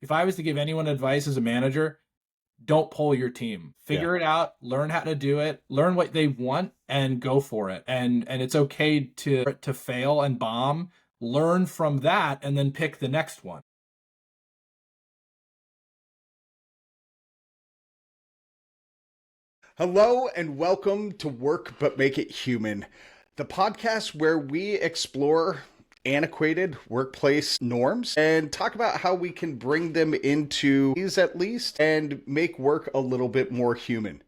if I was to give anyone advice as a manager, don't poll your team. Yeah. Figure it out, learn how to do it, learn what they want and go for it. And it's okay to fail and bomb, learn from that and then pick the next one. Hello and welcome to Work But Make It Human, the podcast where we explore antiquated workplace norms and talk about how we can bring them into these at least and make work a little bit more human.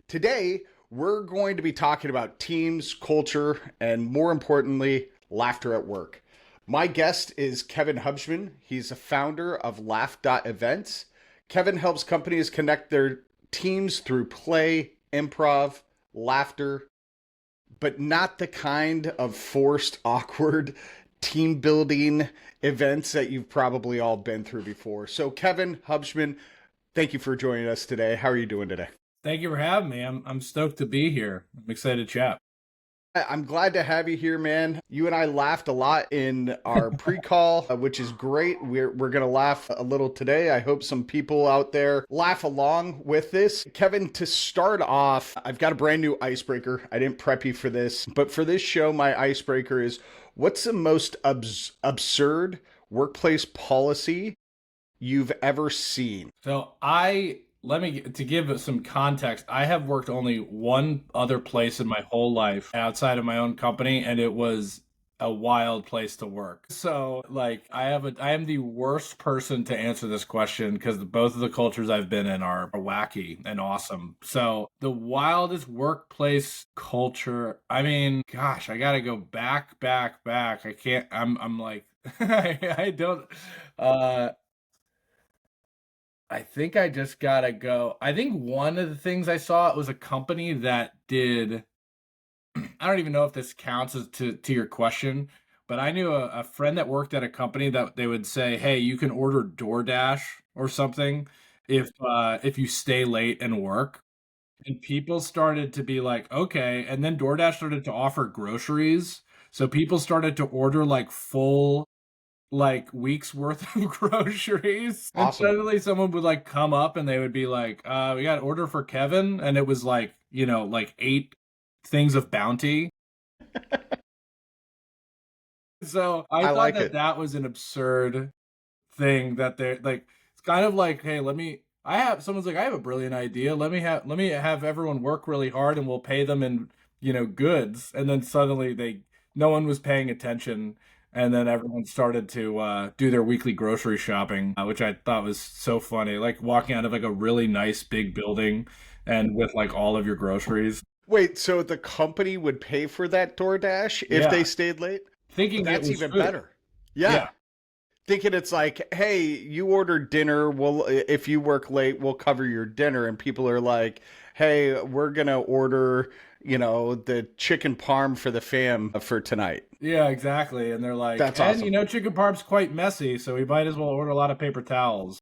Today, we're going to be talking about teams, culture, and more importantly, laughter at work. My guest is Kevin Hubschmann. He's a founder of Laugh.Events. Kevin helps companies connect their teams through play, improv, laughter, but not the kind of forced, awkward team building events that you've probably all been through before. So, Kevin Hubschmann, thank you for joining us today. How are you doing today? Thank you for having me. I'm stoked to be here. I'm excited to chat. I'm glad to have you here, man. You and I laughed a lot in our pre-call, which is great. We're going to laugh a little today. I hope some people out there laugh along with this. Kevin, to start off, I've got a brand new icebreaker. I didn't prep you for this, but for this show, my icebreaker is, what's the most absurd workplace policy you've ever seen? So to give some context, I have worked only one other place in my whole life outside of my own company, and it was a wild place to work. So I am the worst person to answer this question because bath of the cultures I've been in are wacky and awesome. So the wildest workplace culture, I mean, gosh, I gotta go back. I can't, I'm like, I don't, I think I just gotta go. I think one of the things I saw, it was a company that did, I don't even know if this counts as to your question, but I knew a friend that worked at a company that they would say, "Hey, you can order DoorDash or something if you stay late and work." And people started to be like, "Okay," and then DoorDash started to offer groceries, so people started to order like full weeks worth of groceries. And Awesome. suddenly someone would like come up and they would be like, we got an order for Kevin. And it was like, like 8 things of bounty. So I I thought like that it. that was an absurd thing that they're like, it's kind of like, hey, someone's like, I have a brilliant idea. Let me have everyone work really hard and we'll pay them in, goods. And then suddenly no one was paying attention. And then everyone started to do their weekly grocery shopping, which I thought was so funny. Like walking out of like a really nice big building and with like all of your groceries. Wait, so the company would pay for that DoorDash if they Yeah. stayed late? Thinking it That's was even food. better. Yeah. Yeah. Thinking it's like, hey, you ordered dinner. Well, if you work late, we'll cover your dinner. And people are like, hey, we're going to order, the chicken parm for the fam for tonight. Yeah, exactly. And they're like, That's and awesome. chicken parm's quite messy, so we might as well order a lot of paper towels.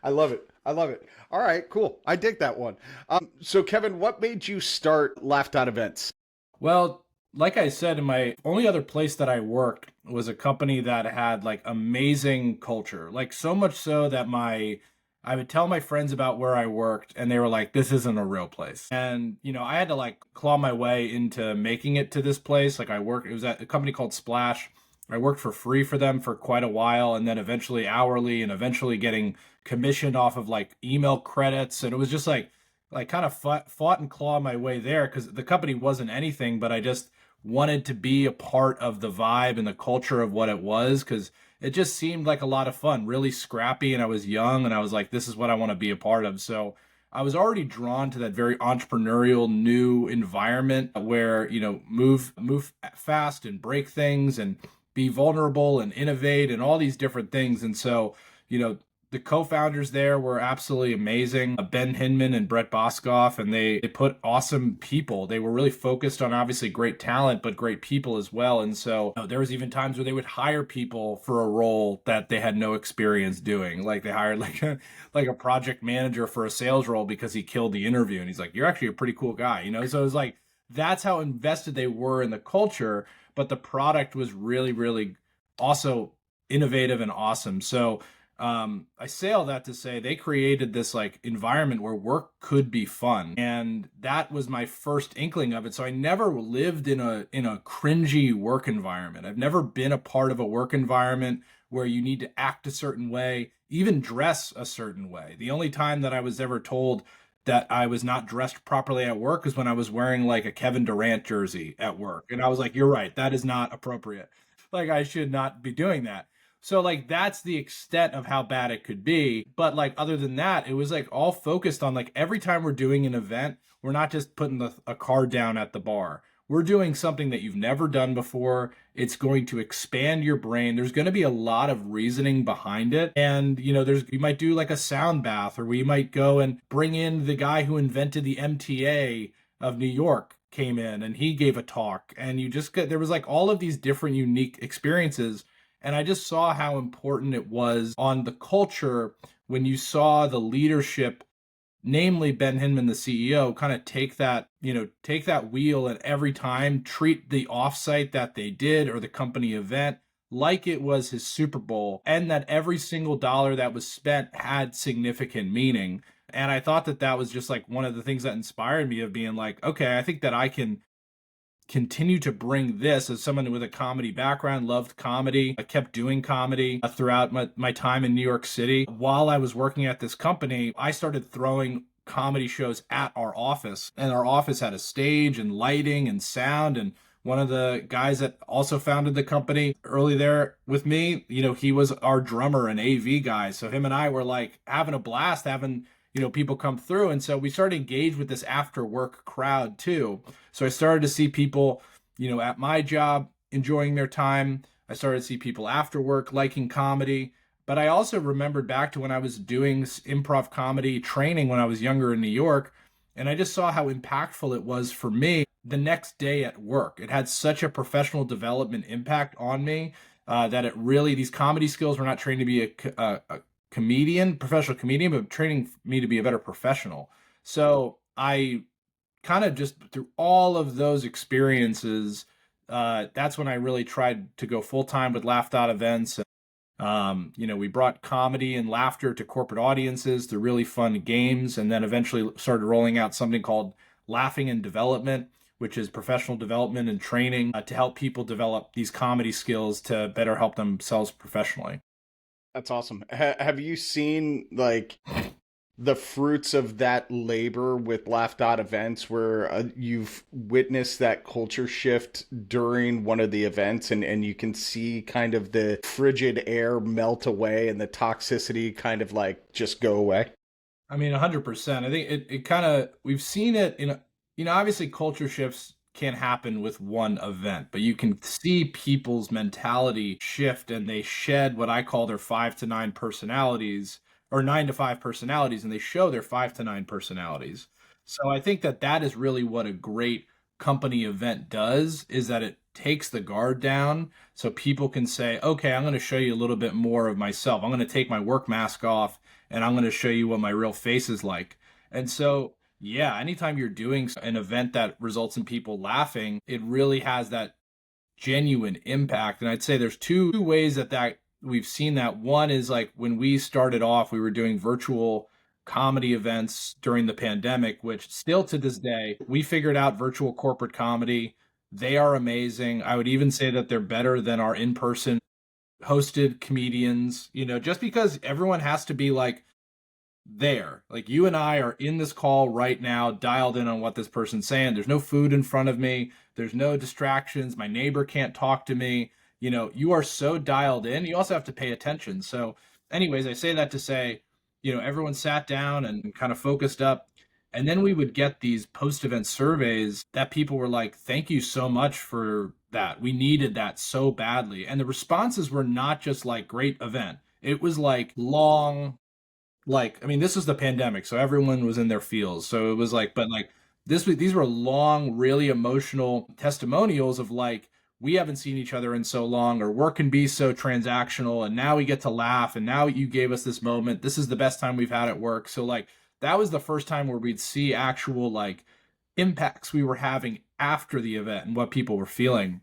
I love it. I love it. All right, cool. I dig that one. So, Kevin, what made you start Laughed Out Events? Well, like I said, in my only other place that I worked was a company that had like amazing culture. Like so much so that I would tell my friends about where I worked and they were like, this isn't a real place. And, I had to like claw my way into making it to this place. It was at a company called Splash. I worked for free for them for quite a while and then eventually hourly and eventually getting commissioned off of like email credits. And it was just like kind of fought and clawed my way there because the company wasn't anything, but I just wanted to be a part of the vibe and the culture of what it was because it just seemed like a lot of fun, really scrappy. And I was young and I was like, this is what I want to be a part of. So I was already drawn to that very entrepreneurial new environment where, move fast and break things and be vulnerable and innovate and all these different things. And so, the co-founders there were absolutely amazing, Ben Hinman and Brett Boskoff, and they put awesome people. They were really focused on obviously great talent, but great people as well. And so there was even times where they would hire people for a role that they had no experience doing. Like they hired like a project manager for a sales role because he killed the interview, and he's like, "You're actually a pretty cool guy," So it was like that's how invested they were in the culture, but the product was really, really also innovative and awesome. So I say all that to say they created this like environment where work could be fun, and that was my first inkling of it. So I never lived in a cringy work environment. I've never been a part of a work environment where you need to act a certain way, even dress a certain way. The only time that I was ever told that I was not dressed properly at work is when I was wearing like a Kevin Durant jersey at work. And I was like, you're right, that is not appropriate. Like I should not be doing that. So like that's the extent of how bad it could be. But like other than that, it was like all focused on like every time we're doing an event, we're not just putting a card down at the bar. We're doing something that you've never done before. It's going to expand your brain. There's going to be a lot of reasoning behind it. And, there's, you might do like a sound bath, or we might go and bring in the guy who invented the MTA of New York came in and he gave a talk. And you just get, there was like all of these different unique experiences. And I just saw how important it was on the culture when you saw the leadership, namely Ben Hinman, the CEO, kind of take that wheel and every time treat the offsite that they did or the company event like it was his Super Bowl, and that every single dollar that was spent had significant meaning. And I thought that that was just like one of the things that inspired me of being like, okay, I think that I can continue to bring this as someone with a comedy background, loved comedy. I kept doing comedy throughout my time in New York City. While I was working at this company, I started throwing comedy shows at our office, and our office had a stage and lighting and sound. And one of the guys that also founded the company early there with me, he was our drummer and AV guy. So him and I were like having a blast, having people come through. And so we started engaged with this after work crowd too. So I started to see people, at my job enjoying their time. I started to see people after work liking comedy. But I also remembered back to when I was doing improv comedy training when I was younger in New York. And I just saw how impactful it was for me the next day at work. It had such a professional development impact on me that it really, these comedy skills were not trained to be a professional comedian, but training me to be a better professional. So I kind of just through all of those experiences, that's when I really tried to go full time with Laughed Out events. We brought comedy and laughter to corporate audiences through really fun games, and then eventually started rolling out something called Laughing and Development, which is professional development and training to help people develop these comedy skills to better help themselves professionally. That's awesome. Have you seen like the fruits of that labor with Laughed Out events where you've witnessed that culture shift during one of the events and you can see kind of the frigid air melt away and the toxicity kind of like just go away? I mean, 100%. I think it kind of, we've seen it obviously culture shifts can't happen with one event, but you can see people's mentality shift and they shed what I call their 5 to 9 personalities, or 9 to 5 personalities, and they show their 5 to 9 personalities. So I think that that is really what a great company event does, is that it takes the guard down so people can say, okay, I'm going to show you a little bit more of myself. I'm going to take my work mask off and I'm going to show you what my real face is like. And so yeah, anytime you're doing an event that results in people laughing, it really has that genuine impact. And I'd say there's two ways that we've seen that. One is like when we started off, we were doing virtual comedy events during the pandemic, which still to this day, we figured out virtual corporate comedy. They are amazing. I would even say that they're better than our in-person hosted comedians, just because everyone has to be like, there. Like you and I are in this call right now, dialed in on what this person's saying. There's no food in front of me. There's no distractions. My neighbor can't talk to me. You are so dialed in. You also have to pay attention. So anyways, I say that to say, everyone sat down and kind of focused up. And then we would get these post-event surveys that people were like, thank you so much for that. We needed that so badly. And the responses were not just like great event. It was like long, like, I mean, this was the pandemic, so everyone was in their fields. So it was like, but like these were long, really emotional testimonials of like, we haven't seen each other in so long, or work can be so transactional, and now we get to laugh, and now you gave us this moment. This is the best time we've had at work. So like that was the first time where we'd see actual like impacts we were having after the event and what people were feeling.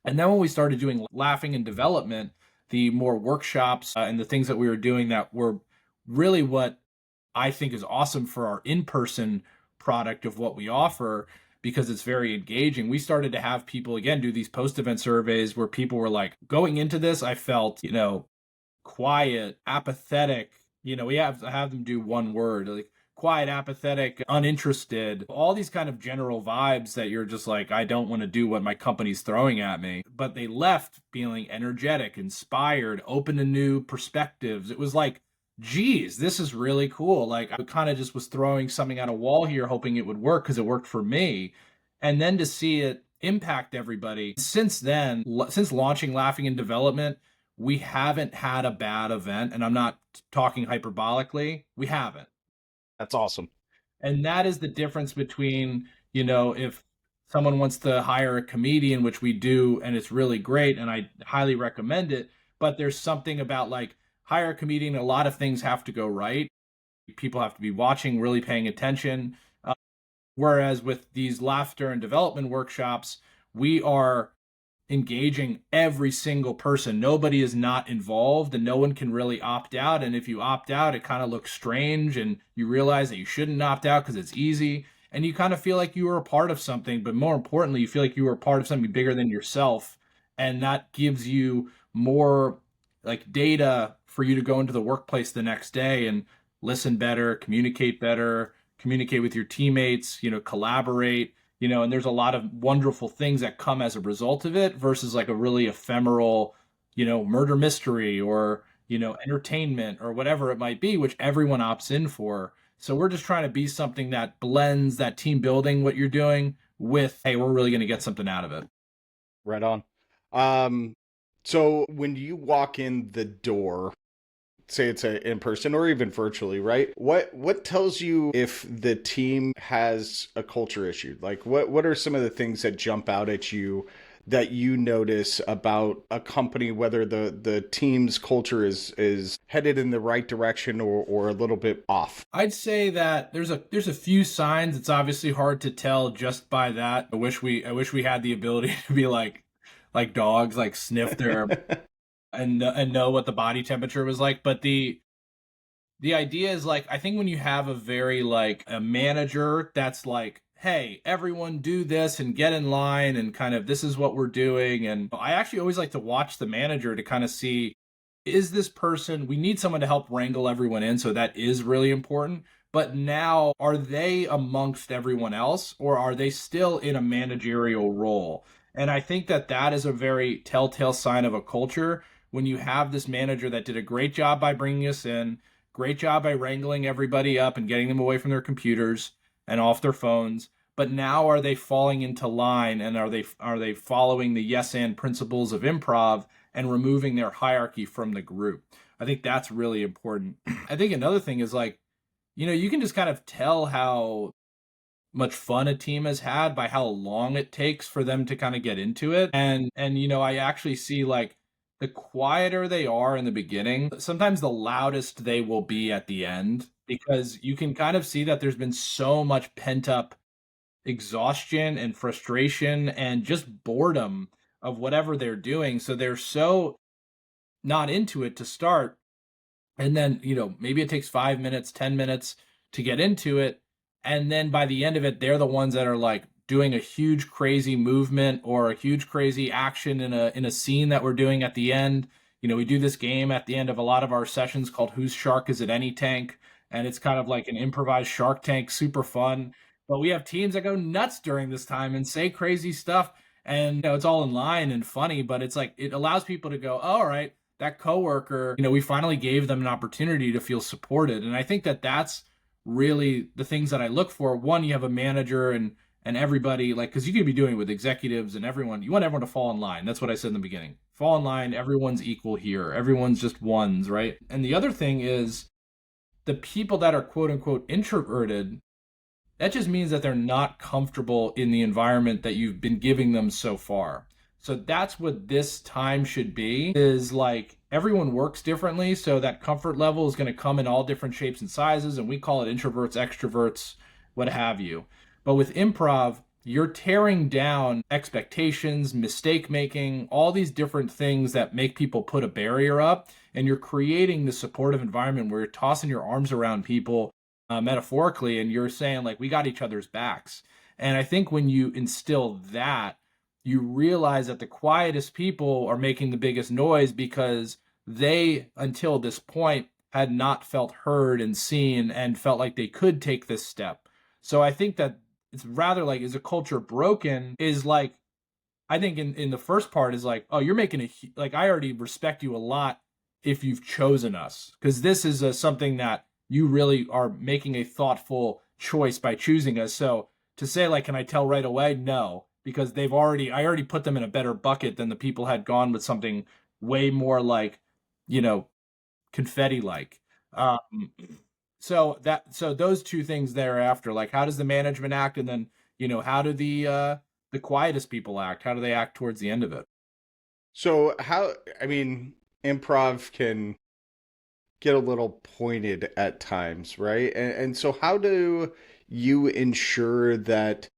And then when we started doing laughing and development, the more workshops and the things that we were doing that were really what I think is awesome for our in-person product of what we offer, because it's very engaging. We started to have people again do these post-event surveys where people were like, going into this, I felt, quiet, apathetic. We have to have them do one word, like quiet, apathetic, uninterested, all these kind of general vibes that you're just like, I don't want to do what my company's throwing at me. But they left feeling energetic, inspired, open to new perspectives. It was like, geez, this is really cool. Like, I kind of just was throwing something at a wall here, hoping it would work because it worked for me. And then to see it impact everybody. Since then, since launching Laughing in Development, we haven't had a bad event. And I'm not talking hyperbolically. We haven't. That's awesome. And that is the difference between, if someone wants to hire a comedian, which we do, and it's really great, and I highly recommend it, but there's something about like hire a comedian, a lot of things have to go right. People have to be watching, really paying attention. Whereas with these laughter and development workshops, we are engaging every single person. Nobody is not involved and no one can really opt out. And if you opt out, it kind of looks strange and you realize that you shouldn't opt out because it's easy. And you kind of feel like you were a part of something, but more importantly, you feel like you were a part of something bigger than yourself. And that gives you more like data for you to go into the workplace the next day and listen better, communicate with your teammates, collaborate, and there's a lot of wonderful things that come as a result of it versus like a really ephemeral, murder mystery or, entertainment or whatever it might be, which everyone opts in for. So we're just trying to be something that blends that team building, what you're doing with, hey, we're really going to get something out of it. Right on. So when you walk in the door, say it's in person or even virtually, right? What tells you if the team has a culture issue? Like what are some of the things that jump out at you that you notice about a company, whether the team's culture is headed in the right direction or a little bit off? I'd say that there's a few signs. It's obviously hard to tell just by that. I wish we had the ability to be like dogs, like sniff their and know what the body temperature was like. But the idea is like, I think when you have a very like a manager that's like, hey, everyone do this and get in line and kind of this is what we're doing. And I actually always like to watch the manager to kind of see, is this person, we need someone to help wrangle everyone in. So that is really important. But now, are they amongst everyone else or are they still in a managerial role? And I think that is a very telltale sign of a culture when you have this manager that did a great job by bringing us in, great job by wrangling everybody up and getting them away from their computers and off their phones. But now are they falling into line and are they following the yes and principles of improv and removing their hierarchy from the group? I think that's really important. I think another thing is like, you can just kind of tell how much fun a team has had by how long it takes for them to kind of get into it. And I actually see like the quieter they are in the beginning, sometimes the loudest they will be at the end, because you can kind of see that there's been so much pent up exhaustion and frustration and just boredom of whatever they're doing. So they're so not into it to start. And then, maybe it takes 5 minutes, 10 minutes to get into it. And then by the end of it, they're the ones that are like doing a huge crazy movement or a huge crazy action in a scene that we're doing at the end. We do this game at the end of a lot of our sessions called Whose Shark Is It Any Tank? And it's kind of like an improvised Shark Tank, super fun. But we have teams that go nuts during this time and say crazy stuff. And it's all in line and funny, but it's like it allows people to go, oh, all right, that coworker, we finally gave them an opportunity to feel supported. And I think that's really the things that I look for. One, you have a manager and everybody, like, because you could be doing it with executives and everyone. You want everyone to fall in line. That's what I said in the beginning. Fall in line. Everyone's equal here. Everyone's just ones, right? And the other thing is the people that are quote unquote introverted, that just means that they're not comfortable in the environment that you've been giving them so far. So that's what this time should be, is like everyone works differently. So that comfort level is going to come in all different shapes and sizes. And we call it introverts, extroverts, what have you. But with improv, you're tearing down expectations, mistake making, all these different things that make people put a barrier up. And you're creating the supportive environment where you're tossing your arms around people metaphorically, and you're saying, like, we got each other's backs. And I think when you instill that, you realize that the quietest people are making the biggest noise because they, until this point, had not felt heard and seen and felt like they could take this step. So I think that it's rather like, is a culture broken? Is like, I think in the first part is like, oh, you're making like, I already respect you a lot if you've chosen us, because this is something that you really are making a thoughtful choice by choosing us. So to say, like, can I tell right away? No, because I already put them in a better bucket than the people had gone with something way more like, you know, confetti like. Um, so those two things thereafter, like, how does the management act, and then, how do the quietest people act? How do they act towards the end of it? So how, I mean, improv can get a little pointed at times, right? And so how do you ensure that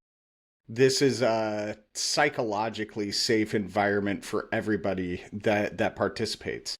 this is a psychologically safe environment for everybody that participates?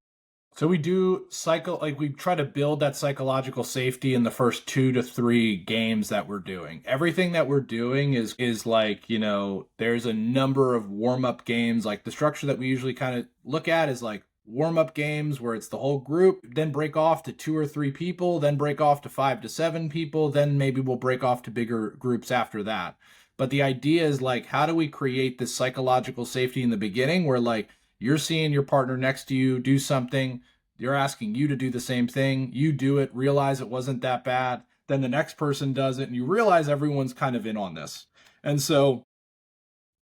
So we do like, we try to build that psychological safety in the first 2 to 3 games that we're doing. Everything that we're doing is like, there's a number of warm-up games. Like, the structure that we usually kind of look at is like warm-up games where it's the whole group, then break off to 2 or 3 people, then break off to 5 to 7 people, then maybe we'll break off to bigger groups after that. But the idea is, like, how do we create this psychological safety in the beginning where, like, you're seeing your partner next to you do something, they're asking you to do the same thing, you do it, realize it wasn't that bad, then the next person does it, and you realize everyone's kind of in on this. And so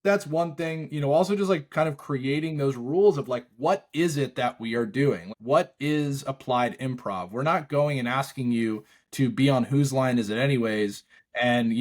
that's one thing, also just like kind of creating those rules of, like, what is it that we are doing? What is applied improv? We're not going and asking you to be on Whose Line Is It Anyways, and,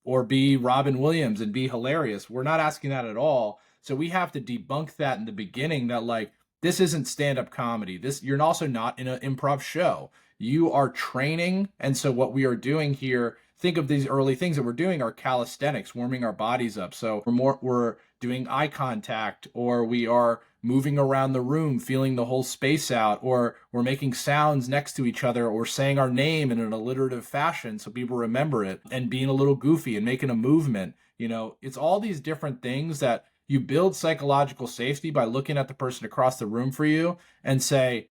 or be Robin Williams and be hilarious. We're not asking that at all. So we have to debunk that in the beginning, that, like, this isn't stand-up comedy. You're also not in an improv show. You are training. And so what we are doing here, think of these early things that we're doing are calisthenics, warming our bodies up. So we're doing eye contact, or we are moving around the room, feeling the whole space out, or we're making sounds next to each other, or saying our name in an alliterative fashion so people remember it, and being a little goofy and making a movement. It's all these different things that you build psychological safety by looking at the person across the room for you and say,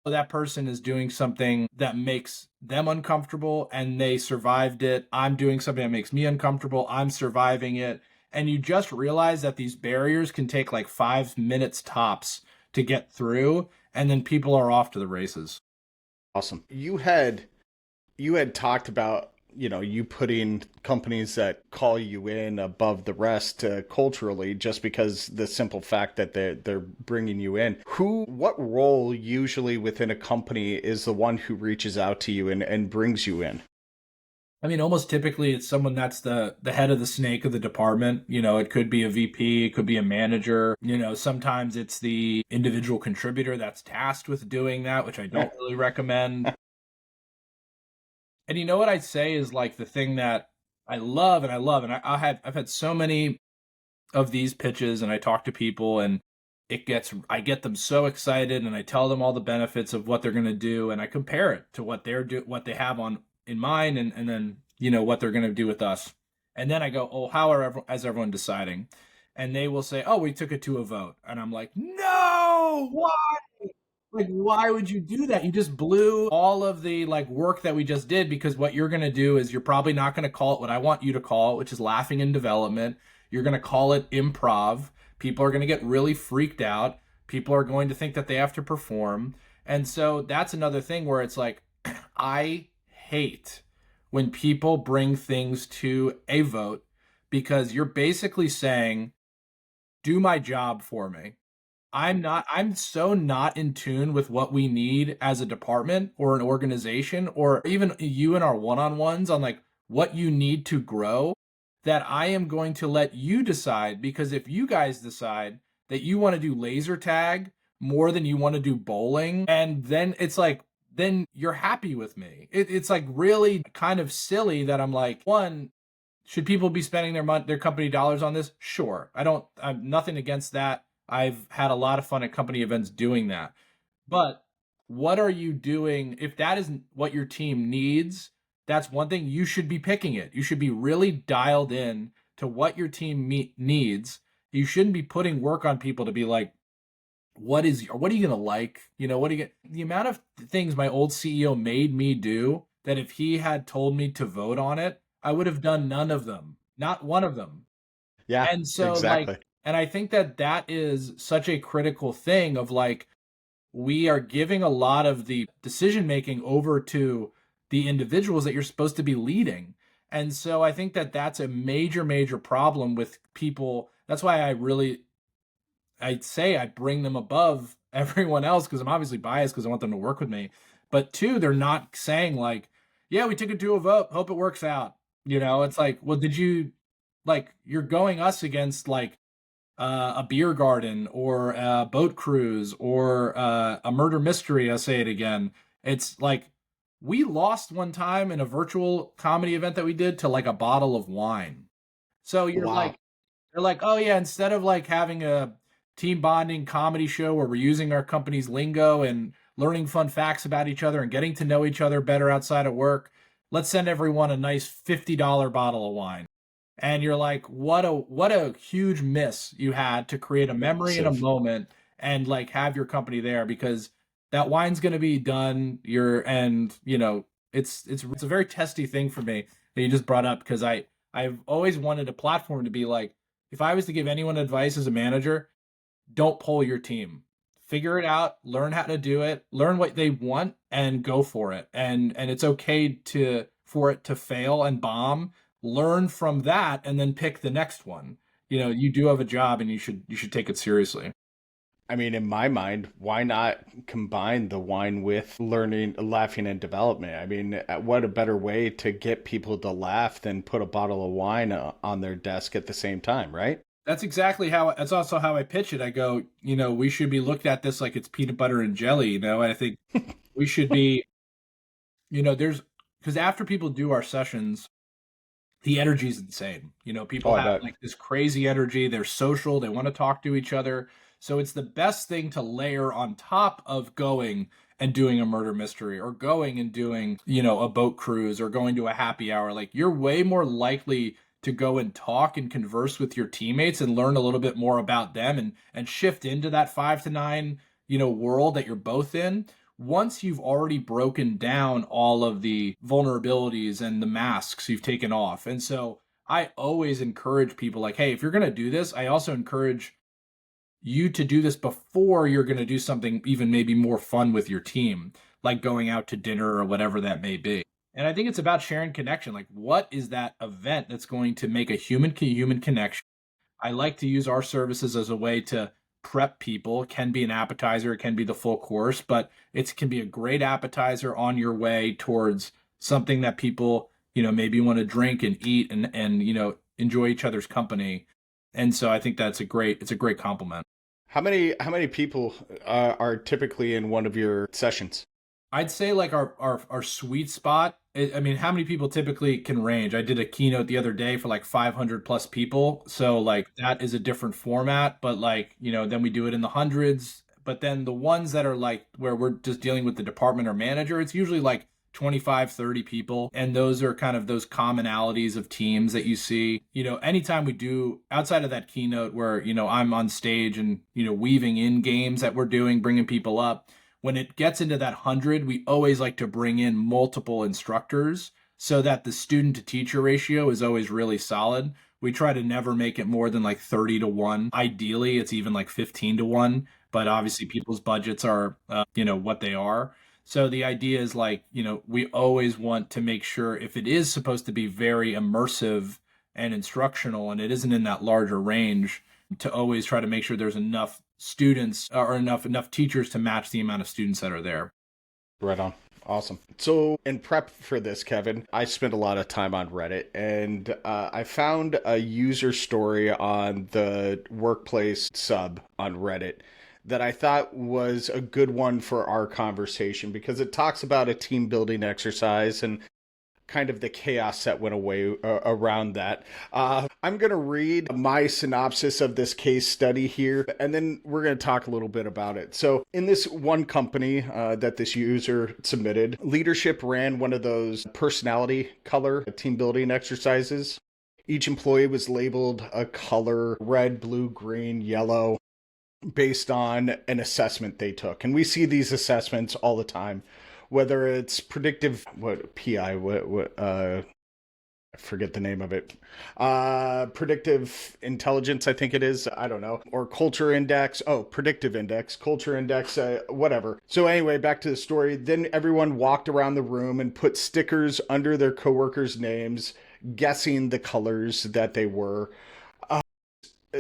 oh, that person is doing something that makes them uncomfortable and they survived it. I'm doing something that makes me uncomfortable. I'm surviving it. And you just realize that these barriers can take like 5 minutes tops to get through. And then people are off to the races. Awesome. You had talked about, you putting companies that call you in above the rest culturally, just because the simple fact that they're bringing you in. What role usually within a company is the one who reaches out to you and brings you in? I mean, almost typically it's someone that's the head of the snake of the department. It could be a VP, it could be a manager. Sometimes it's the individual contributor that's tasked with doing that, which I don't really recommend. And what I'd say is, like, the thing that I love, and I've had so many of these pitches, and I talk to people, and I get them so excited, and I tell them all the benefits of what they're going to do, and I compare it to what what they have in mind, and then, what they're going to do with us. And then I go, oh, is everyone deciding? And they will say, oh, we took it to a vote. And I'm like, no, why? Like, why would you do that? You just blew all of the, like, work that we just did, because what you're going to do is you're probably not going to call it what I want you to call it, which is laughing in development. You're going to call it improv. People are going to get really freaked out. People are going to think that they have to perform. And so that's another thing where it's like, I hate when people bring things to a vote, because you're basically saying, do my job for me. I'm so not in tune with what we need as a department or an organization, or even you in our one-on-ones on, like, what you need to grow, that I am going to let you decide. Because if you guys decide that you want to do laser tag more than you want to do bowling, and then it's like, then you're happy with me. It's like really kind of silly that I'm like, one, Should people be spending their company dollars on this? Sure. I'm nothing against that. I've had a lot of fun at company events doing that. But what are you doing? If that isn't what your team needs, that's one thing. You should be picking it. You should be really dialed in to what your team needs. You shouldn't be putting work on people to be like, what are you going to like? What do you get? The amount of things my old CEO made me do that if he had told me to vote on it, I would have done none of them, not one of them. Yeah, And so like, exactly. and I think that that is such a critical thing of like, we are giving a lot of the decision making over to the individuals that you're supposed to be leading. And so I think that that's a major, major problem with people. That's why I'd say I bring them above everyone else because I'm obviously biased because I want them to work with me. But two, they're not saying like, yeah, we took it to a vote. Hope it works out. It's like, well, did you like you're going us against like a beer garden or a boat cruise or a murder mystery. I'll say it again. It's like we lost one time in a virtual comedy event that we did to like a bottle of wine. So Wow. they're like, oh yeah, instead of like having a team bonding comedy show where we're using our company's lingo and learning fun facts about each other and getting to know each other better outside of work, let's send everyone a nice $50 bottle of wine. And you're like, what a huge miss you had to create a memory and a Massive. moment and like have your company there because that wine's going to be done. It's a very testy thing for me that you just brought up because I've always wanted a platform to be like, if I was to give anyone advice as a manager, don't poll your team. Figure it out, learn how to do it, learn what they want and go for it. And it's okay for it to fail and bomb. Learn from that and then pick the next one. You do have a job and you should take it seriously. I mean, in my mind, why not combine the wine with learning, laughing, and development? I mean, what a better way to get people to laugh than put a bottle of wine on their desk at the same time, right? That's also how I pitch it. I go, we should be looked at this like it's peanut butter and jelly, and I think we should be, there's because after people do our sessions, the energy is insane. Oh, People I have bet. like this crazy energy. They're social. They want to talk to each other. So it's the best thing to layer on top of going and doing a murder mystery or going and doing, a boat cruise or going to a happy hour. Like you're way more likely to go and talk and converse with your teammates and learn a little bit more about them and shift into that 5 to 9, world that you're both in once you've already broken down all of the vulnerabilities and the masks you've taken off. And so I always encourage people like, hey, if you're going to do this, I also encourage you to do this before you're going to do something even maybe more fun with your team, like going out to dinner or whatever that may be. And I think it's about sharing connection. Like, what is that event that's going to make a human to human connection? I like to use our services as a way to prep people. It can be an appetizer, it can be the full course, but it can be a great appetizer on your way towards something that people, maybe want to drink and eat and enjoy each other's company. And so I think it's a great compliment. How many people are typically in one of your sessions? I'd say like our sweet spot. I mean, how many people typically can range? I did a keynote the other day for like 500 plus people. So like that is a different format, but like, then we do it in the hundreds. But then the ones that are like where we're just dealing with the department or manager, it's usually like 25, 30 people. And those are kind of those commonalities of teams that you see. Anytime we do outside of that keynote where, I'm on stage and, weaving in games that we're doing, bringing people up when it gets into that 100, we always like to bring in multiple instructors so that the student to teacher ratio is always really solid. We try to never make it more than like 30 to 1. Ideally, it's even like 15 to 1, but obviously people's budgets are, what they are. So the idea is like, we always want to make sure if it is supposed to be very immersive and instructional and it isn't in that larger range, to always try to make sure there's enough students or enough teachers to match the amount of students that are there. Right on. Awesome. So, in prep for this, Kevin, I spent a lot of time on Reddit and I found a user story on the workplace sub on Reddit that I thought was a good one for our conversation because it talks about a team building exercise. And kind of the chaos that went away around that. I'm going to read my synopsis of this case study here, and then we're going to talk a little bit about it. So, in this one company that this user submitted, leadership ran one of those personality color team building exercises. Each employee was labeled a color: red, blue, green, yellow, based on an assessment they took. And we see these assessments all the time, whether it's predictive, I forget the name of it. Predictive intelligence, I think it is. I don't know. Or culture index. Oh, predictive index, culture index, whatever. So anyway, back to the story. Then everyone walked around the room and put stickers under their coworkers' names, guessing the colors that they were.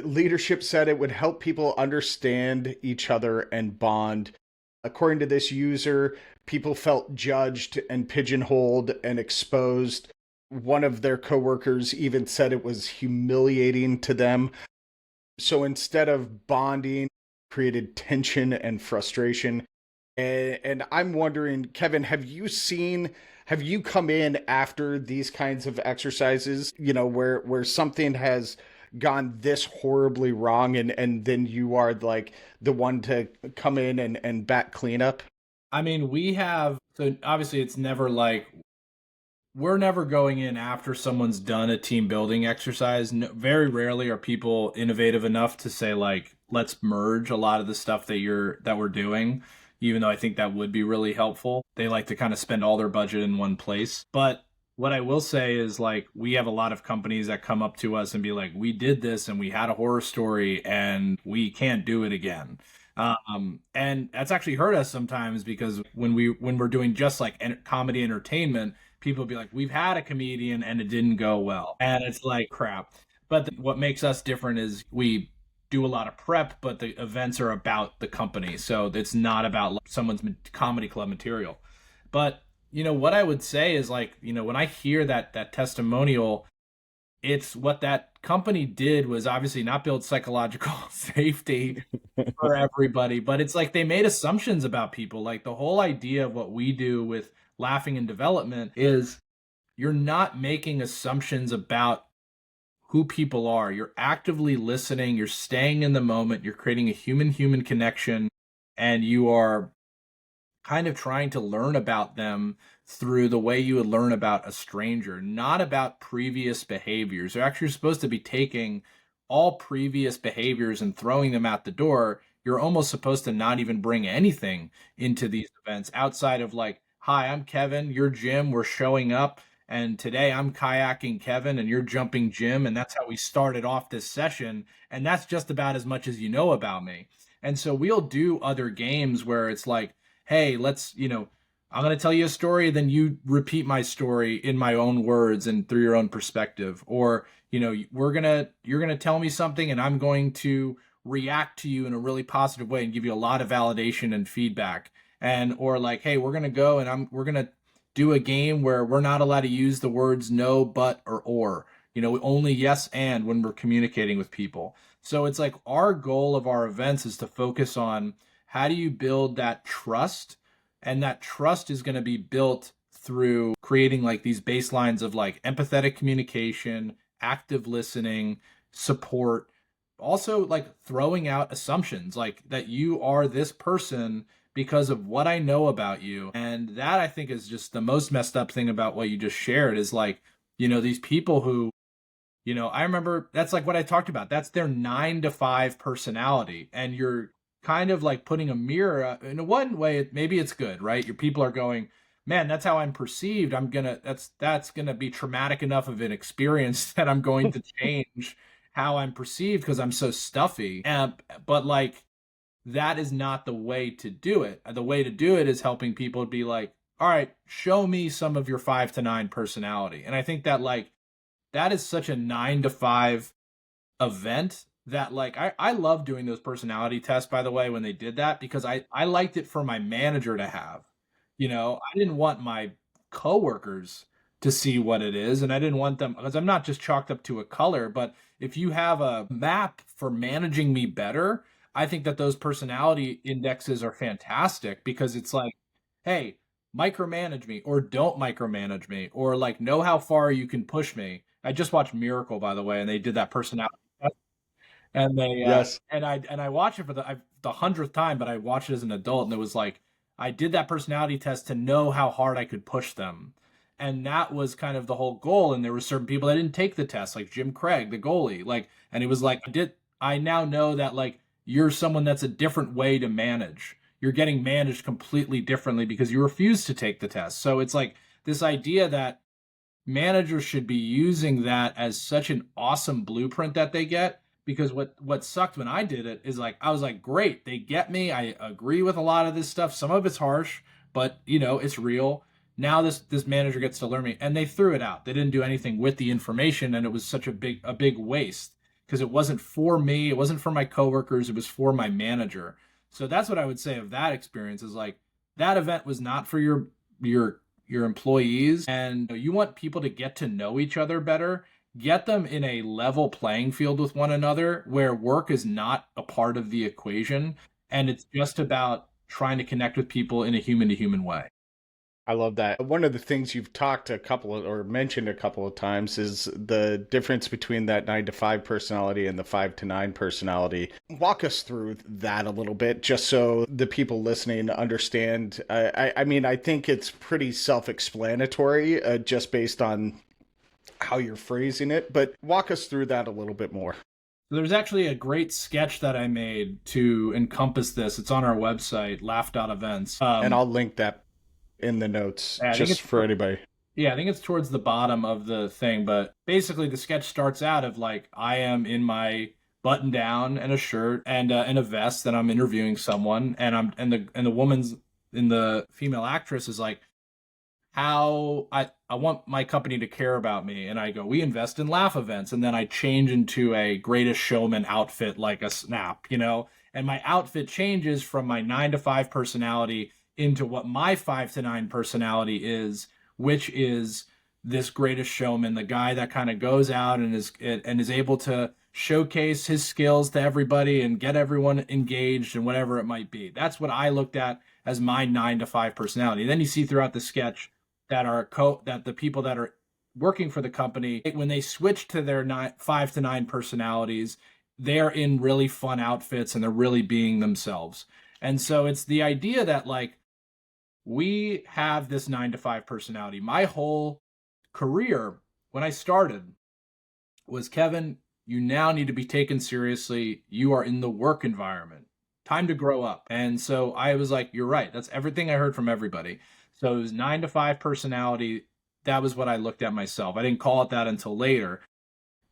Leadership said it would help people understand each other and bond. According to this user, people felt judged and pigeonholed and exposed. One of their coworkers even said it was humiliating to them. So instead of bonding, created tension and frustration. And I'm wondering, Kevin, have you come in after these kinds of exercises, where something has gone this horribly wrong, and then you are like the one to come in and back cleanup? I mean, so obviously it's never like we're never going in after someone's done a team building exercise. No, very rarely are people innovative enough to say like, let's merge a lot of the stuff that we're doing, even though I think that would be really helpful. They like to kind of spend all their budget in one place. But what I will say is like we have a lot of companies that come up to us and be like, we did this and we had a horror story and we can't do it again. And that's actually hurt us sometimes because when we're doing just like comedy entertainment, people be like, we've had a comedian and it didn't go well. And it's like, crap. But what makes us different is we do a lot of prep, but the events are about the company. So it's not about like, someone's comedy club material. But, what I would say is like, when I hear that testimonial, it's what that company did was obviously not build psychological safety for everybody, but it's like they made assumptions about people. Like the whole idea of what we do with laughing and development is you're not making assumptions about who people are. You're actively listening, you're staying in the moment, you're creating a human connection, and you are kind of trying to learn about them through the way you would learn about a stranger, not about previous behaviors. You're actually supposed to be taking all previous behaviors and throwing them out the door. You're almost supposed to not even bring anything into these events outside of like, hi, I'm Kevin, you're Jim, we're showing up. And today I'm kayaking Kevin and you're jumping Jim. And that's how we started off this session. And that's just about as much as you know about me. And so we'll do other games where it's like, hey, I'm going to tell you a story, then you repeat my story in my own words and through your own perspective. Or, you're going to tell me something and I'm going to react to you in a really positive way and give you a lot of validation and feedback. Or like, hey, we're going to go and we're going to do a game where we're not allowed to use the words no, but, or, only yes and when we're communicating with people. So it's like our goal of our events is to focus on how do you build that trust? And that trust is going to be built through creating like these baselines of like empathetic communication, active listening, support, also like throwing out assumptions like that you are this person because of what I know about you. And that I think is just the most messed up thing about what you just shared is like, these people who, I remember that's like what I talked about. That's their 9 to 5 personality. And you're kind of like putting a mirror in one way, maybe it's good, right? Your people are going, man, that's how I'm perceived. That's gonna be traumatic enough of an experience that I'm going to change how I'm perceived because I'm so stuffy. But like that is not the way to do it. The way to do it is helping people be like, all right, show me some of your 5 to 9 personality. And I think that like that is such a 9 to 5 event that like I love doing those personality tests, by the way, when they did that, because I liked it for my manager to have. I didn't want my coworkers to see what it is, and I didn't want them because I'm not just chalked up to a color, but if you have a map for managing me better, I think that those personality indexes are fantastic because it's like, hey, micromanage me or don't micromanage me, or like know how far you can push me. I just watched Miracle, by the way, and they did that personality test, and they Yes. and I watched it for the 100th time, but I watched it as an adult, and it was like I did that personality test to know how hard I could push them. And that was kind of the whole goal. And there were certain people that didn't take the test, like Jim Craig, the goalie. Like, and it was like, I now know that like you're someone that's a different way to manage. You're getting managed completely differently because you refuse to take the test. So it's like this idea that managers should be using that as such an awesome blueprint that they get. Because what sucked when I did it is like I was like, great, they get me. I agree with a lot of this stuff. Some of it's harsh, but you know, it's real. Now this manager gets to learn me, and they threw it out. They didn't do anything with the information, and it was such a big waste because it wasn't for me, it wasn't for my coworkers, it was for my manager. So that's what I would say of that experience is like that event was not for your employees, and you want people to get to know each other better. Get them in a level playing field with one another where work is not a part of the equation, and it's just about trying to connect with people in a human to human way. I love that. One of the things you've talked a couple of, or mentioned a couple of times is the difference between that 9 to 5 personality and the 5 to 9 personality. Walk us through that a little bit, just so the people listening understand. I mean, I think it's pretty self-explanatory, just based on how you're phrasing it, but walk us through that a little bit more. There's actually a great sketch that I made to encompass this. It's on our website, laugh.events. And I'll link that in the notes just for anybody. Yeah, I think it's towards the bottom of the thing, but basically the sketch starts out of like I am in my button down and a shirt and a vest, and I'm interviewing someone, and the woman's in the female actress is like, how I want my company to care about me, and I go, we invest in laugh events, and then I change into a Greatest Showman outfit like a snap, you know, and my outfit changes from my 9 to 5 personality into what my 5 to 9 personality is, which is this Greatest Showman, the guy that kind of goes out and is able to showcase his skills to everybody and get everyone engaged and whatever it might be. That's what I looked at as my 9 to 5 personality. Then you see throughout the sketch that the people that are working for the company, when they switch to their 5 to 9 personalities, they're in really fun outfits and they're really being themselves. And so it's the idea that like we have this 9 to 5 personality. My whole career when I started was, Kevin, you now need to be taken seriously. You are in the work environment. Time to grow up. And so I was like, you're right. That's everything I heard from everybody. So it was 9 to 5 personality. That was what I looked at myself. I didn't call it that until later.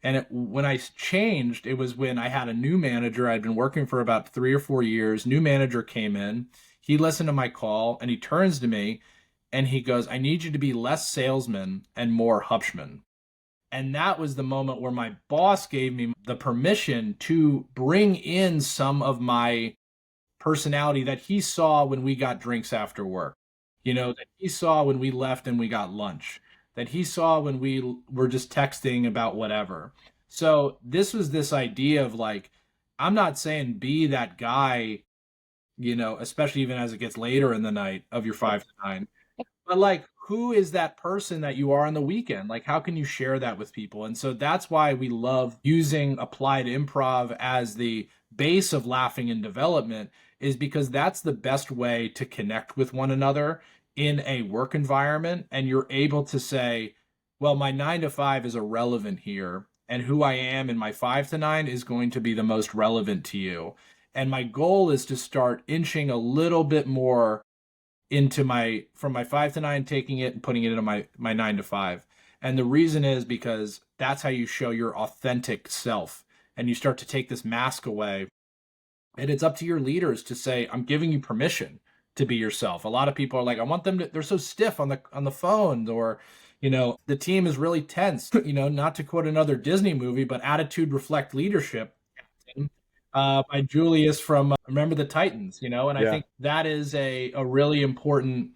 And when I changed, it was when I had a new manager. I'd been working for about 3 or 4 years. New manager came in. He listened to my call and he turns to me and he goes, I need you to be less salesman and more Hubschmann. And that was the moment where my boss gave me the permission to bring in some of my personality that he saw when we got drinks after work. You know, that he saw when we left and we got lunch, that he saw when we were just texting about whatever. So this was this idea of like, I'm not saying be that guy, you know, especially even as it gets later in the night of your 5 to 9. But like, who is that person that you are on the weekend? Like, how can you share that with people? And so that's why we love using applied improv as the base of laughing and development, is because that's the best way to connect with one another in a work environment. And you're able to say, well, my 9 to 5 is irrelevant here, and who I am in my 5 to 9 is going to be the most relevant to you. And my goal is to start inching a little bit more into from my 5 to 9, taking it and putting it into my 9 to 5. And the reason is because that's how you show your authentic self, and you start to take this mask away. And it's up to your leaders to say, I'm giving you permission to be yourself. A lot of people are like, I want them to, they're so stiff on the phone, or, you know, the team is really tense, you know, not to quote another Disney movie, but attitude reflect leadership, by Julius from Remember the Titans, you know. And I think that is a really important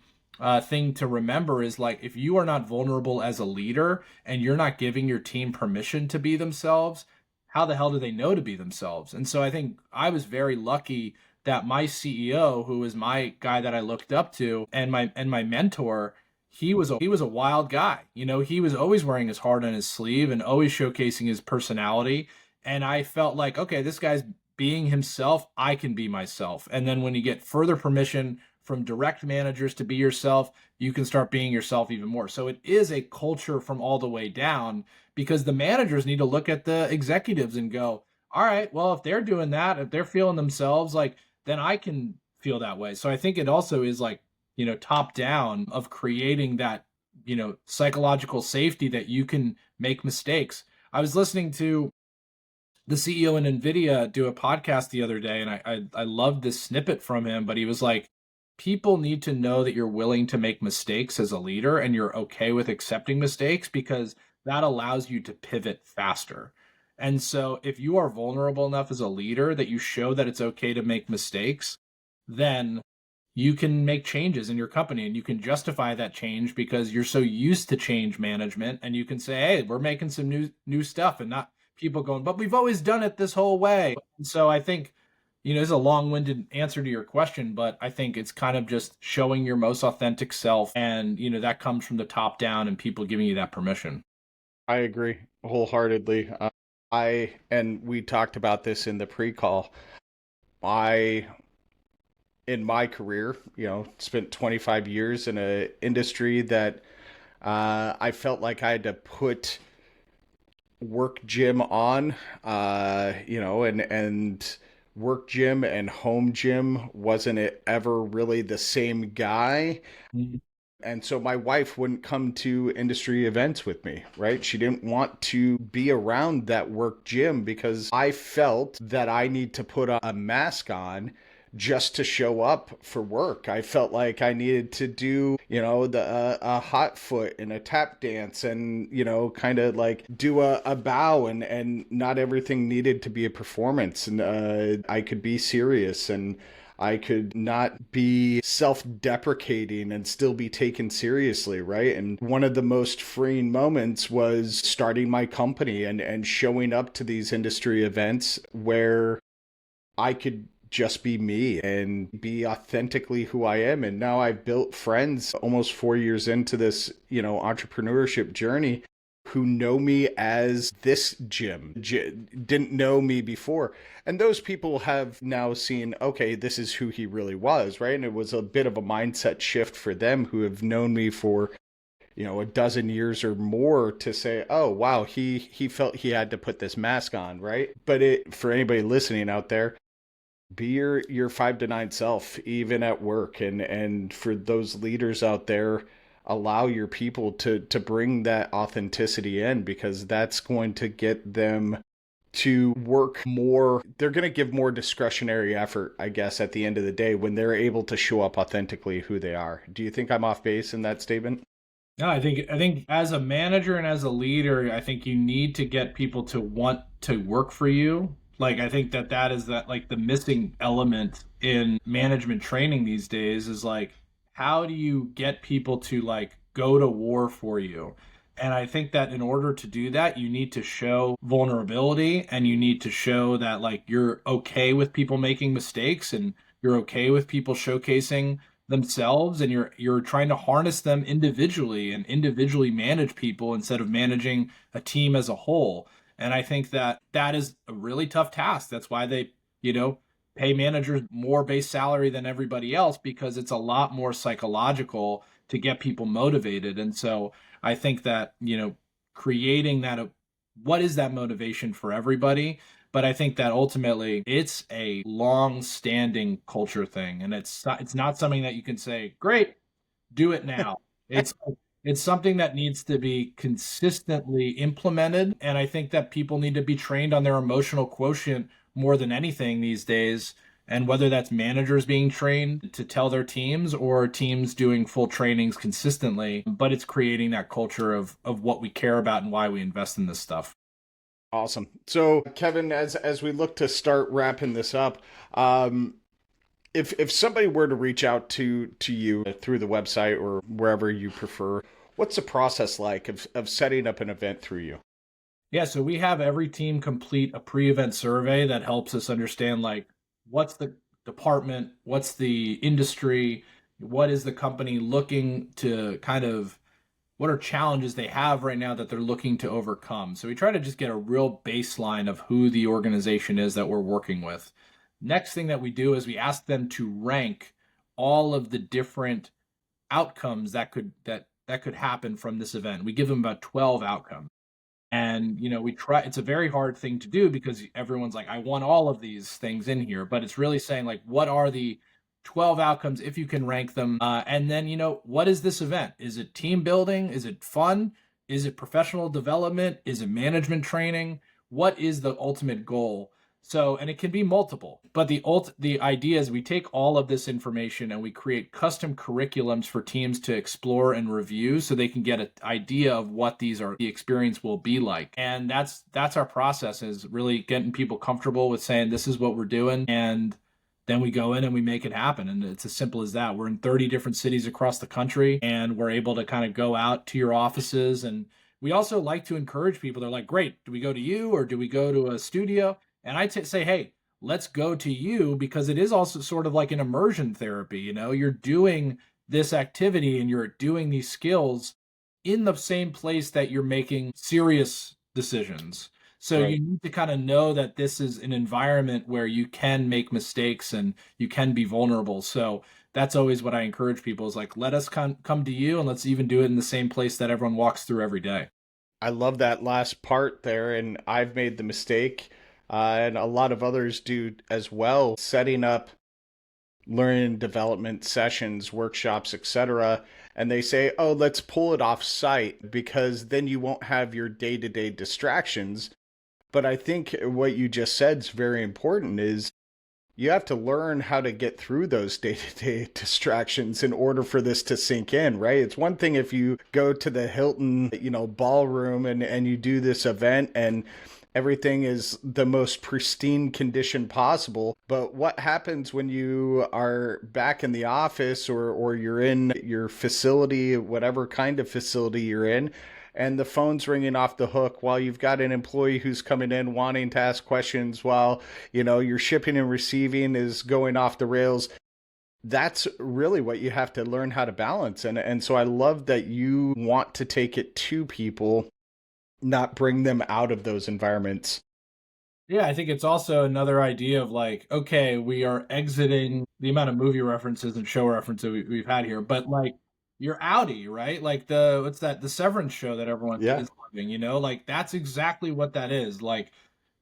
thing to remember, is like, if you are not vulnerable as a leader and you're not giving your team permission to be themselves, how the hell do they know to be themselves? And so I think I was very lucky that my CEO, who was my guy that I looked up to, and my mentor, he was a wild guy. He was always wearing his heart on his sleeve and always showcasing his personality. And I felt like, okay, this guy's being himself, I can be myself. And then when you get further permission from direct managers to be yourself, you can start being yourself even more. So it is a culture from all the way down, because the managers need to look at the executives and go, all right, well, if they're doing that, if they're feeling themselves, like, then I can feel that way. So I think it also is like, top down of creating that, psychological safety that you can make mistakes. I was listening to the CEO in NVIDIA do a podcast the other day, and I loved this snippet from him, but he was like, people need to know that you're willing to make mistakes as a leader and you're okay with accepting mistakes, because that allows you to pivot faster. And so if you are vulnerable enough as a leader that you show that it's okay to make mistakes, then you can make changes in your company and you can justify that change because you're so used to change management, and you can say, hey, we're making some new stuff, and not people going, but we've always done it this whole way. And so I think, it's a long-winded answer to your question, but I think it's kind of just showing your most authentic self, and that comes from the top down and people giving you that permission. I agree wholeheartedly. And we talked about this in the pre-call. I, in my career, spent 25 years in an industry that I felt like I had to put work gym on, and work gym and home gym wasn't it ever really the same guy. Mhm. And so my wife wouldn't come to industry events with me, right? She didn't want to be around that work gym because I felt that I need to put a mask on just to show up for work. I felt like I needed to do, the a hot foot and a tap dance and, kind of like do a bow, and not everything needed to be a performance. And I could be serious, and I could not be self-deprecating and still be taken seriously, right? And one of the most freeing moments was starting my company and showing up to these industry events where I could just be me and be authentically who I am. And now I've built friends almost 4 years into this, entrepreneurship journey, who know me as this Jim, didn't know me before. And those people have now seen, okay, this is who he really was, right? And it was a bit of a mindset shift for them who have known me for, a dozen years or more, to say, oh, wow, he felt he had to put this mask on, right? But for anybody listening out there, be your 5 to 9 self, even at work. And for those leaders out there, allow your people to bring that authenticity in, because that's going to get them to work more. They're going to give more discretionary effort, I guess, at the end of the day, when they're able to show up authentically who they are. Do you think I'm off base in that statement? No, I think as a manager and as a leader, I think you need to get people to want to work for you. Like, I think that is that, like, the missing element in management training these days is like, how do you get people to like go to war for you? And I think that in order to do that, you need to show vulnerability, and you need to show that like you're okay with people making mistakes, and you're okay with people showcasing themselves, and you're trying to harness them individually and individually manage people instead of managing a team as a whole. And I think that is a really tough task. That's why they, pay managers more base salary than everybody else, because it's a lot more psychological to get people motivated. And so I think that, creating that, what is that motivation for everybody? But I think that ultimately it's a long-standing culture thing, and it's not something that you can say, "Great, do it now." It's it's something that needs to be consistently implemented, and I think that people need to be trained on their emotional quotient more than anything these days. And whether that's managers being trained to tell their teams, or teams doing full trainings consistently, but it's creating that culture of what we care about and why we invest in this stuff. Awesome. So, Kevin, as we look to start wrapping this up, if somebody were to reach out to you through the website or wherever you prefer, what's the process like of setting up an event through you? Yeah, so we have every team complete a pre-event survey that helps us understand like what's the department? What's the industry? What is the company looking to kind of, what are challenges they have right now that they're looking to overcome? So we try to just get a real baseline of who the organization is that we're working with. Next thing that we do is we ask them to rank all of the different outcomes that could happen from this event. We give them about 12 outcomes. And we try, it's a very hard thing to do because everyone's like, I want all of these things in here, but it's really saying like, what are the 12 outcomes if you can rank them? And then, what is this event? Is it team building? Is it fun? Is it professional development? Is it management training? What is the ultimate goal? So, and it can be multiple, but the idea is we take all of this information and we create custom curriculums for teams to explore and review so they can get an idea of what the experience will be like. And that's our process, is really getting people comfortable with saying this is what we're doing, and then we go in and we make it happen. And it's as simple as that. We're in 30 different cities across the country, and we're able to kind of go out to your offices. And we also like to encourage people. They're like, great, do we go to you or do we go to a studio? And I say, hey, let's go to you, because it is also sort of like an immersion therapy. You're doing this activity and you're doing these skills in the same place that you're making serious decisions. So Right. you need to kind of know that this is an environment where you can make mistakes and you can be vulnerable. So that's always what I encourage people, is like, let us come to you, and let's even do it in the same place that everyone walks through every day. I love that last part there, and I've made the mistake, and a lot of others do as well, setting up learning and development sessions, workshops, etc. And they say, oh, let's pull it off site because then you won't have your day-to-day distractions. But I think what you just said is very important, is you have to learn how to get through those day-to-day distractions in order for this to sink in, right? It's one thing if you go to the Hilton, ballroom and you do this event and everything is the most pristine condition possible. But what happens when you are back in the office, or you're in your facility, whatever kind of facility you're in, and the phone's ringing off the hook while you've got an employee who's coming in wanting to ask questions, while, your shipping and receiving is going off the rails. That's really what you have to learn how to balance. And so I love that you want to take it to people, not bring them out of those environments. Yeah, I think it's also another idea of like, okay, we are exiting the amount of movie references and show references we've had here, but like you're outie, right? Like what's that, the Severance show that everyone Yeah. is loving, like that's exactly what that is. Like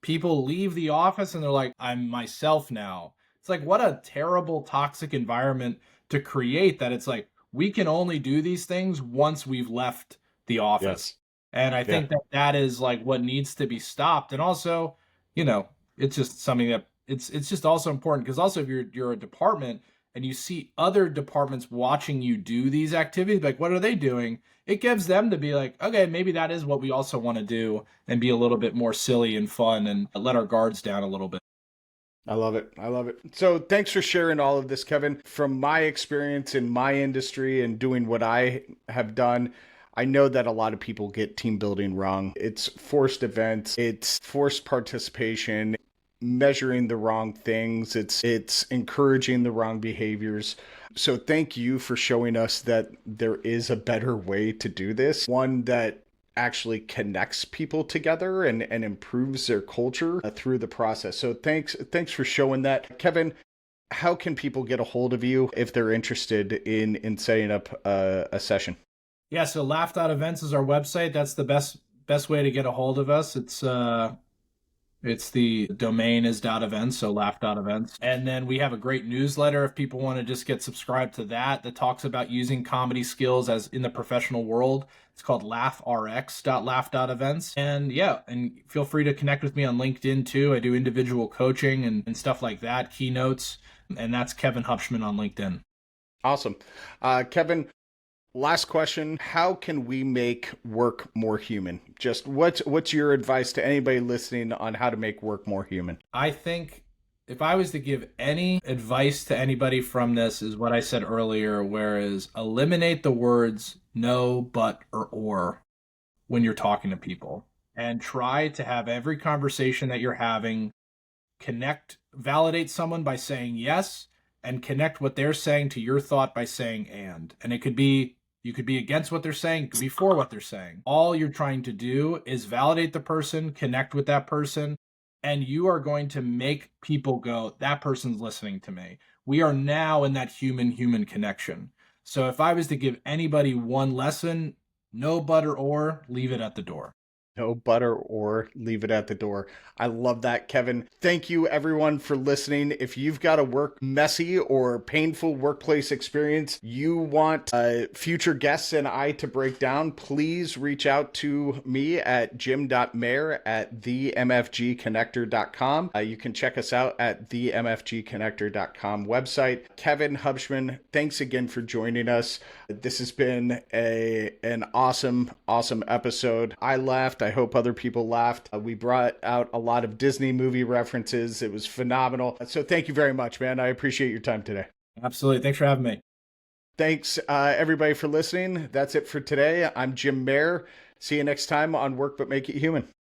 people leave the office and they're like, I'm myself now. It's like, what a terrible, toxic environment to create, that it's like, we can only do these things once we've left the office. Yes. And I Yeah. think that is like what needs to be stopped. And also, you know, it's just something that it's just also important, because also if you're a department and you see other departments watching you do these activities, like what are they doing? It gives them to be like, okay, maybe that is what we also want to do, and be a little bit more silly and fun and let our guards down a little bit. I love it. I love it. So thanks for sharing all of this, Kevin. From my experience in my industry and doing what I have done, I know that a lot of people get team building wrong. It's forced events, it's forced participation, measuring the wrong things, it's encouraging the wrong behaviors. So thank you for showing us that there is a better way to do this, one that actually connects people together and improves their culture through the process. So thanks for showing that. Kevin, how can people get a hold of you if they're interested in setting up a session? Yeah, so laugh.events is our website. That's the best way to get a hold of us. It's the domain is .events, so laugh.events. And then we have a great newsletter if people want to just get subscribed to that talks about using comedy skills as in the professional world. It's called laughrx.laugh.events. And yeah, and feel free to connect with me on LinkedIn too. I do individual coaching and stuff like that, keynotes, and that's Kevin Hubschmann on LinkedIn. Awesome. Kevin, last question. How can we make work more human? Just what's your advice to anybody listening on how to make work more human? I think if I was to give any advice to anybody from this, is what I said earlier, whereas eliminate the words no, but, or when you're talking to people, and try to have every conversation that you're having validate someone by saying yes, and connect what they're saying to your thought by saying and it could be, you could be against what they're saying, it could be for what they're saying. All you're trying to do is validate the person, connect with that person, and you are going to make people go, that person's listening to me. We are now in that human connection. So if I was to give anybody one lesson, no butter or leave it at the door. No butter or leave it at the door. I love that, Kevin. Thank you, everyone, for listening. If you've got a messy or painful workplace experience you want future guests and I to break down, please reach out to me at jim.mayer@themfgconnector.com. You can check us out at themfgconnector.com website. Kevin Hubschmann, thanks again for joining us. This has been an awesome episode. I laughed. I hope other people laughed. We brought out a lot of Disney movie references. It was phenomenal. So thank you very much, man. I appreciate your time today. Absolutely. Thanks for having me. Thanks, everybody, for listening. That's it for today. I'm Jim Mayer. See you next time on Work But Make It Human.